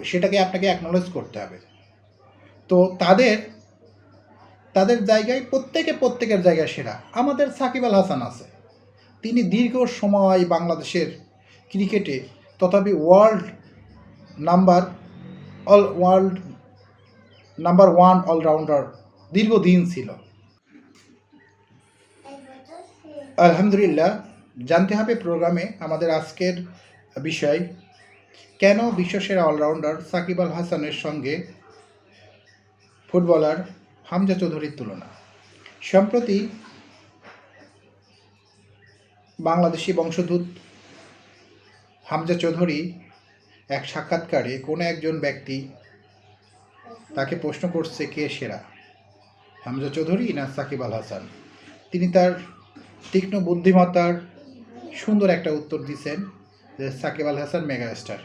সেটাকে আপনাকে অ্যাকনোলেজ করতে হবে। তো তাদের জায়গায় প্রত্যেকের জায়গায় সেরা। আমাদের সাকিব আল হাসান আছে, তিনি দীর্ঘ সময় বাংলাদেশের ক্রিকেটে তথাপি ওয়ার্ল্ড নাম্বার 1 অলরাউন্ডার দীর্ঘদিন ছিল। আলহামদুলিল্লাহ। জানতে হবে প্রোগ্রামে আমাদের আজকের বিষয়, কেন বিশ্বসেরা অলরাউন্ডার সাকিব আল হাসানের সঙ্গে ফুটবলার হামজা চৌধুরীর তুলনা। সম্প্রতি বাংলাদেশি বংশোদ্ভূত হামজা চৌধুরী এক সাক্ষাৎকারে কোনো একজন ব্যক্তি তাকে প্রশ্ন করছে কে সেরা, হামজা চৌধুরী না সাকিব আল হাসান। তিনি তার তীক্ষ্ণ বুদ্ধিমত্তার সুন্দর একটা উত্তর দিয়েছেন যে সাকিব আল হাসান মেগা স্টার।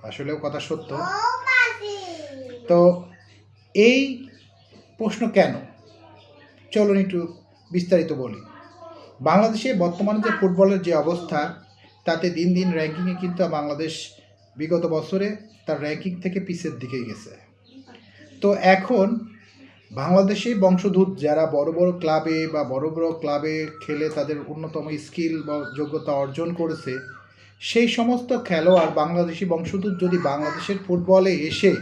আসলেও কথা সত্য। তো এই প্রশ্ন কেন, চলুন একটু বিস্তারিত বলি। বাংলাদেশে বর্তমানে যে ফুটবলের যে অবস্থা, তাতে দিন দিন র্যাঙ্কিংয়ে কিন্তু বাংলাদেশ বিগত বছরে তার র্যাঙ্কিং থেকে পিছের দিকে গেছে। তো এখন বাংলাদেশে বংশোদ্ভূত যারা বড় বড় ক্লাবে খেলে তাদের অন্যতম স্কিল বা যোগ্যতা অর্জন করেছে, সেই সমস্ত খেলোয়াড় বাংলাদেশি বংশোদ্ভূত যদি বাংলাদেশের ফুটবলে এসে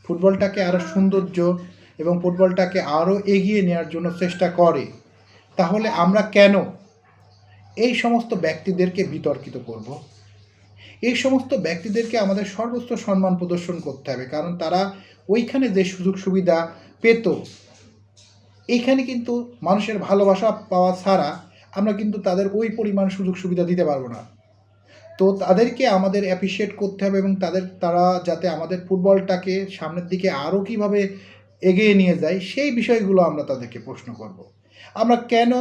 ফুটবলটাকে আরও সৌন্দর্য এবং ফুটবলটাকে আরও এগিয়ে নেওয়ার জন্য চেষ্টা করে, তাহলে আমরা কেন এই সমস্ত ব্যক্তিদেরকে বিতর্কিত করব? এই সমস্ত ব্যক্তিদেরকে আমাদের সর্বোচ্চ সম্মান প্রদর্শন করতে হবে, কারণ তারা ওইখানে যে সুযোগ সুবিধা পেত, এইখানে কিন্তু মানুষের ভালোবাসা পাওয়া ছাড়া আমরা কিন্তু তাদের ওই পরিমাণ সুযোগ সুবিধা দিতে পারবো না। তো তাদেরকে আমাদের অ্যাপ্রিসিয়েট করতে হবে এবং তারা যাতে আমাদের ফুটবলটাকে সামনের দিকে আরও কীভাবে এগিয়ে নিয়ে যায়, সেই বিষয়গুলো আমরা তাদেরকে প্রশ্ন করব। আমরা কেন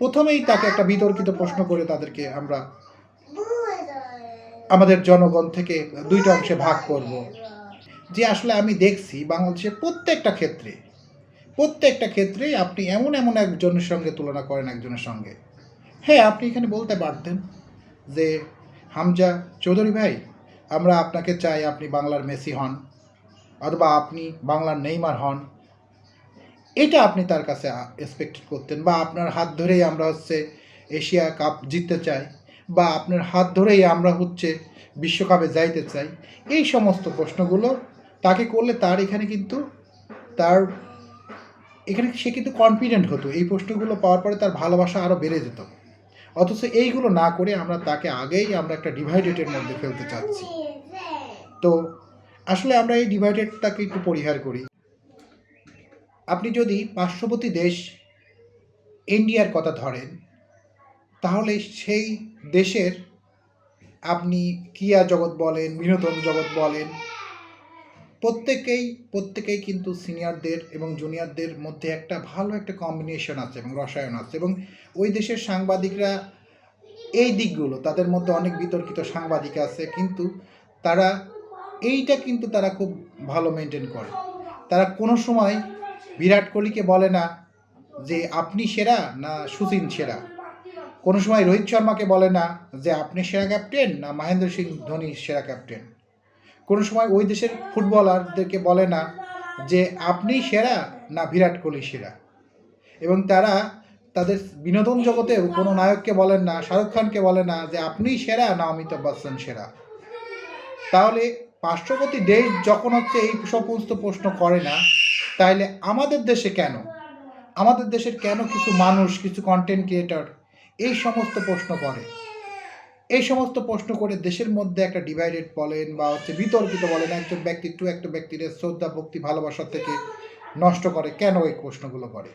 প্রথমেই তাকে একটা বিতর্কিত প্রশ্ন করে তাদেরকে আমরা আমাদের জনগণ থেকে দুইটা অংশে ভাগ করব, যে আসলে আমি দেখছি বাংলাদেশের প্রত্যেকটা ক্ষেত্রে আপনি এমন একজনের সঙ্গে তুলনা করেন একজনের সঙ্গে। হ্যাঁ, আপনি এখানে বলতে পারতেন যে হামজা চৌধুরী ভাই, আমরা আপনাকে চাই আপনি বাংলার মেসি হন, অথবা আপনি বাংলার নেইমার হন। এটা আপনি তার কাছে এক্সপেক্ট করতেন, বা আপনার হাত ধরেই আমরা এশিয়া কাপ জিততে চাই, বা আপনার হাত ধরেই আমরা বিশ্বকাপে যাইতে চাই। এই সমস্ত প্রশ্নগুলো তাকে করলে সে কিন্তু কনফিডেন্ট হতো। এই প্রশ্নগুলো পাওয়ার পরে তার ভালোবাসা আরও বেড়ে যেত। অথচ এইগুলো না করে আমরা তাকে আগেই একটা ডিভাইডেডের মধ্যে ফেলতে চাচ্ছি। তো আসলে আমরা এই ডিভাইডেডটাকে একটু পরিহার করি। আপনি যদি পার্শ্ববর্তী দেশ ইন্ডিয়ার কথা ধরেন, তাহলে সেই দেশের আপনি ক্রীড়া জগৎ বলেন, বিনোদন জগৎ বলেন, প্রত্যেকেই কিন্তু সিনিয়রদের এবং জুনিয়রদের মধ্যে একটা ভালো একটা কম্বিনেশন আছে এবং রসায়ন আছে। এবং ওই দেশের সাংবাদিকরা এই দিকগুলো, তাদের মধ্যে অনেক বিতর্কিত সাংবাদিক আছে, কিন্তু তারা খুব ভালো মেনটেন করে। তারা কোনো সময় বিরাট কোহলিকে বলে না যে আপনি সেরা না সুচিন সেরা, কোনো সময় রোহিত শর্মাকে বলে না যে আপনি সেরা ক্যাপ্টেন না মহেন্দ্র সিং ধোনি সেরা ক্যাপ্টেন, কোনো সময় ওই দেশের ফুটবলারদেরকে বলে না যে আপনি সেরা না বিরাট কোহলি সেরা। এবং তারা তাদের বিনোদন জগতেও কোনো নায়ককে বলেন না, শাহরুখ খানকে বলে না যে আপনি সেরা না অমিতাভ বচ্চন সেরা। তাহলে পার্শ্ববর্তী দেশ যখন এই সমস্ত প্রশ্ন করে না, তাহলে আমাদের দেশের কেন কিছু মানুষ, কিছু কন্টেন্ট ক্রিয়েটর এই সমস্ত প্রশ্ন করে? এই সমস্ত প্রশ্ন করে দেশের মধ্যে একটা ডিভাইডেড বলেন বা বিতর্কিত বলেন, একজন ব্যক্তি একটা ব্যক্তির শ্রদ্ধা ভক্তি ভালোবাসা থেকে নষ্ট করে। কেন এই প্রশ্নগুলো করে?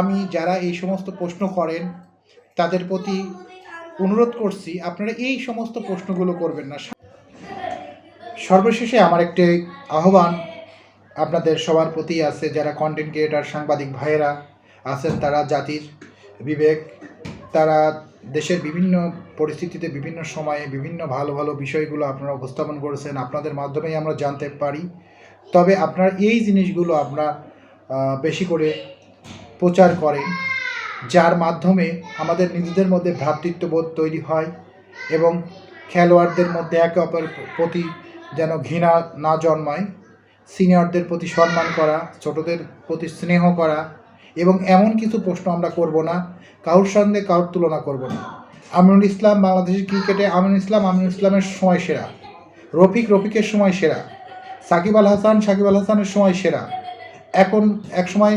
আমি যারা এই সমস্ত প্রশ্ন করেন তাদের প্রতি অনুরোধ করছি, আপনারা এই সমস্ত প্রশ্নগুলো করবেন না। সর্বশেষে আমার একটি আহ্বান আপনাদের সবার প্রতি আছে, যারা কন্টেন্ট ক্রিয়েটর সাংবাদিক ভাইয়েরা আছেন, তারা জাতির বিবেক, তারা দেশের বিভিন্ন পরিস্থিতিতে বিভিন্ন সময়ে বিভিন্ন ভালো ভালো বিষয়গুলো আপনারা উপস্থাপন করেছেন, আপনাদের মাধ্যমেই আমরা জানতে পারি। তবে আপনারা এই জিনিসগুলো আপনারা বেশি করে প্রচার করেন, যার মাধ্যমে আমাদের নিজেদের মধ্যে ভ্রাতৃত্ববোধ তৈরি হয় এবং খেলোয়াড়দের মধ্যে একে অপরের প্রতি যেন ঘৃণা না জন্মায়, সিনিয়রদের প্রতি সম্মান করা, ছোটদের প্রতি স্নেহ করা, এবং এমন কিছু প্রশ্ন আমরা করব না, কারোর সঙ্গে কারোর তুলনা করব না। আমিনুল ইসলাম বাংলাদেশের ক্রিকেটে আমিনুল ইসলামের সময় সেরা, রফিকের সময় সেরা, সাকিব আল হাসানের সময় সেরা। এখন এক সময়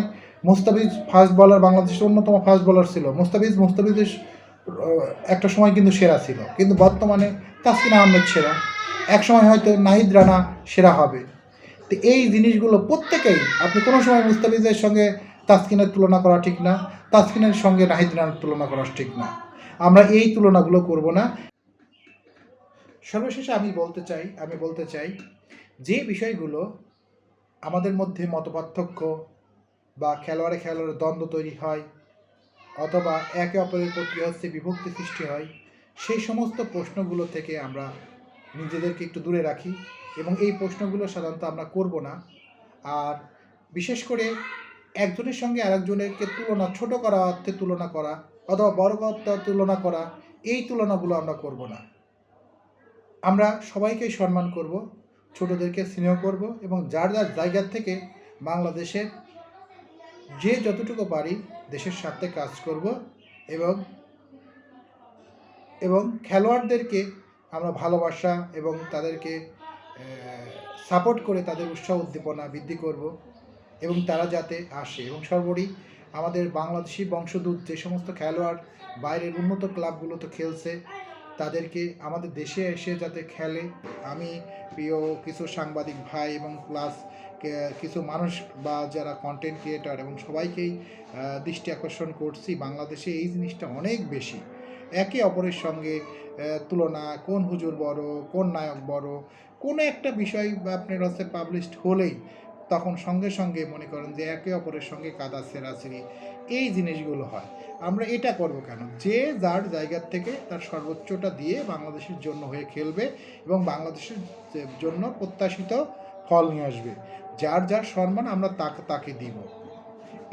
মুস্তাফিজ ফাস্ট বলার, বাংলাদেশের অন্যতম ফাস্ট বলার ছিল মুস্তাফিজের একটা সময় কিন্তু সেরা ছিল, কিন্তু বর্তমানে তাসকিন আহমেদ সেরা, এক সময় হয়তো নাহিদ রানা সেরা হবে। তো এই জিনিসগুলো প্রত্যেকেই, আপনি কোনো সময় মুস্তাফিজের সঙ্গে তাসকিনের তুলনা করা ঠিক না, তাসকিনের সঙ্গে নাহিদ রানার তুলনা করা ঠিক না। আমরা এই তুলনাগুলো করব না। সর্বশেষে আমি বলতে চাই যে বিষয়গুলো আমাদের মধ্যে মতপার্থক্য বা খেলোয়াড়ে দ্বন্দ্ব তৈরি হয়, অথবা একে অপরের প্রতি বিভক্তি সৃষ্টি হয়, সেই সমস্ত প্রশ্নগুলো থেকে আমরা নিজেদেরকে একটু দূরে রাখি, এবং এই প্রশ্নগুলো সাধারণত আমরা করব না। আর বিশেষ করে একজনের সঙ্গে আরেকজনেরকে ছোট করা অর্থে তুলনা করা, অথবা বড় অর্থে তুলনা করা, এই তুলনাগুলো আমরা করব না। আমরা সবাইকে সম্মান করব, ছোটদেরকে স্নেহ করব, এবং যার যার জায়গার থেকে বাংলাদেশের যে যতটুকু পারি দেশের স্বার্থে কাজ করব, এবং খেলোয়াড়দেরকে আমরা ভালোবাসা এবং তাদেরকে সাপোর্ট করে তাদের উৎসাহ উদ্দীপনা বৃদ্ধি করব, এবং তারা যাতে আসে। এবং সর্বোপরি আমাদের বাংলাদেশি বংশোদ্ভূত যে সমস্ত খেলোয়াড় বাইরের উন্নত ক্লাবগুলোতে খেলছে, তাদেরকে আমাদের দেশে এসে যাতে খেলে। আমি প্রিয় কিছু সাংবাদিক ভাই এবং প্লাস কিছু মানুষ বা যারা কন্টেন্ট ক্রিয়েটার এবং সবাইকেই দৃষ্টি আকর্ষণ করছি, বাংলাদেশে এই জিনিসটা অনেক বেশি। একে অপরের সঙ্গে তুলনা, কোন হুজুর বড়, কোন নায়ক বড়, কোনো একটা বিষয় বা আপনার হচ্ছে পাবলিশড হলেই তখন সঙ্গে সঙ্গে মনে করেন যে একে অপরের সঙ্গে কাদা ছেঁড়াছিড়ি, এই জিনিসগুলো হয়। আমরা এটা করব কেন? যে যার জায়গার থেকে তার সর্বোচ্চটা দিয়ে বাংলাদেশের জন্য হয়ে খেলবে এবং বাংলাদেশের জন্য প্রত্যাশিত ফল নিয়ে আসবে। যার যার সম্মান আমরা তাকে দিব,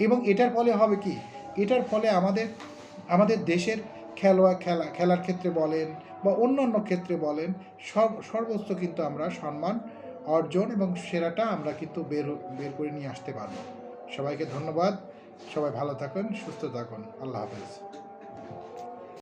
এবং এটার ফলে হবে কি, এটার ফলে আমাদের দেশের খেলার ক্ষেত্রে বলেন বা অন্য ক্ষেত্রে বলেন, সর্বোচ্চ কিন্তু আমরা সম্মান অর্জন এবং সেরাটা আমরা কিন্তু বের করে নিয়ে আসতে পারব। সবাইকে ধন্যবাদ। সবাই ভালো থাকুন, সুস্থ থাকুন। আল্লাহ হাফেজ।